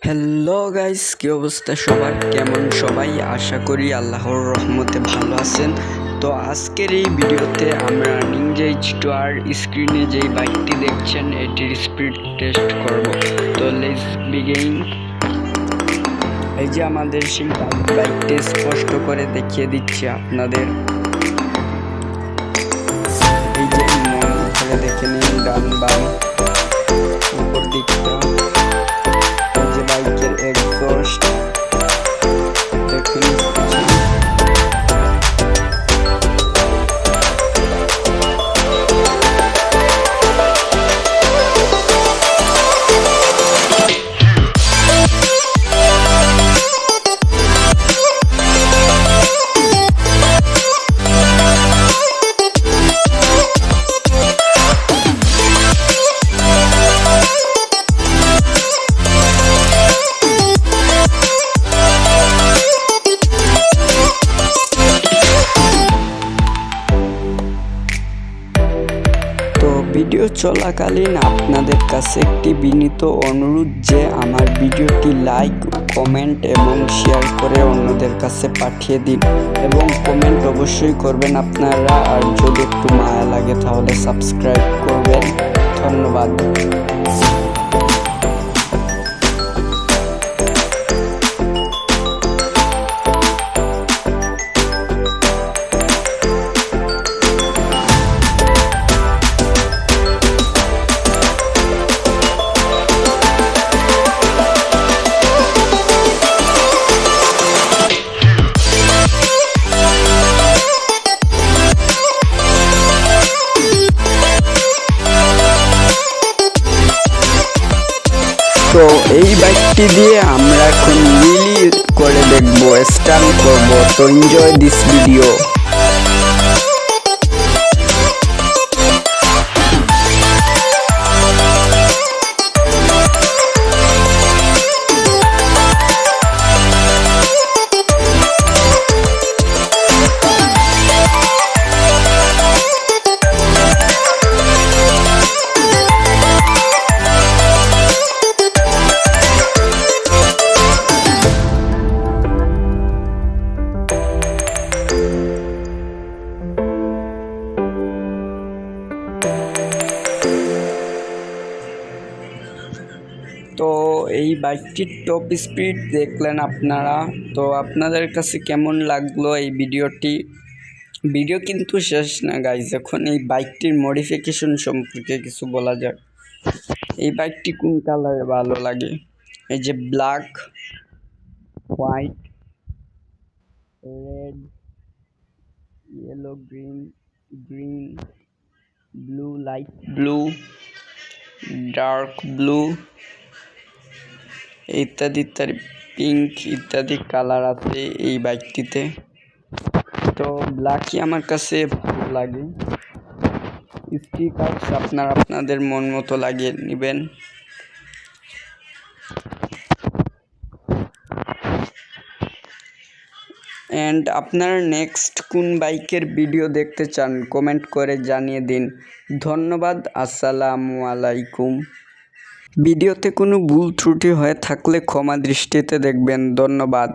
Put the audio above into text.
Hello guys, কি অবস্থা সবার? কেমন সবাই? আশা করি আল্লাহর রহমতে ভালো আছেন। তো আজকের এই ভিডিওতে আমরা নিনজা এইচ2আর স্ক্রিনে যেই বাইকটি দেখছেন এটির স্পিড টেস্ট করব। তো লেটস বিগিন। এই যে আমাদের সেই বাইকটি স্পষ্ট করে দেখিয়ে দিচ্ছি আপনাদের। এই যে মন করে দেখে নিন ডান বাম উপর দিকটা। বাইকের এক্সস্ট দেখুন। ভিডিও চলাকালীন আপনাদের কাছে একটি বিনীত অনুরোধ যে আমার ভিডিওটি লাইক, কমেন্ট এবং শেয়ার করে অন্যদের কাছে পাঠিয়ে দিন এবং কমেন্ট অবশ্যই করবেন আপনারা। আর যদি একটু মায়া লাগে তাহলে সাবস্ক্রাইব করবেন। ধন্যবাদ। তো এই বাইকটি দিয়ে আমরা এখন মিলি করে দেখবো, স্টান্ট করব। তো এনজয় দিস ভিডিও। তো এই বাইকটির টপ স্পিড দেখলেন আপনারা। তো আপনাদের কাছে কেমন লাগলো এই ভিডিওটি? ভিডিও কিন্তু শেষ না গাইজ, এখন এই বাইকটির মডিফিকেশন সম্পর্কে কিছু বলা যাক। এই বাইকটি কোন কালারে ভালো লাগে? এই যে black, white, red, yellow, green, blue, light blue, dark blue ইত্যাদি ইত্যাদি, পিঙ্ক ইত্যাদি কালার আছে এই বাইকটিতে। তো ব্ল্যাকই আমার কাছে ভালো লাগে। স্টিকার আপনারা আপনাদের মন মতো লাগিয়ে নেবেন। অ্যান্ড আপনারা নেক্সট কোন বাইকের ভিডিও দেখতে চান কমেন্ট করে জানিয়ে দিন। ধন্যবাদ। আসসালামু আলাইকুম। ভিডিওতে কোনো ভুল ত্রুটি হয়ে থাকলে ক্ষমা দৃষ্টিতে দেখবেন। ধন্যবাদ।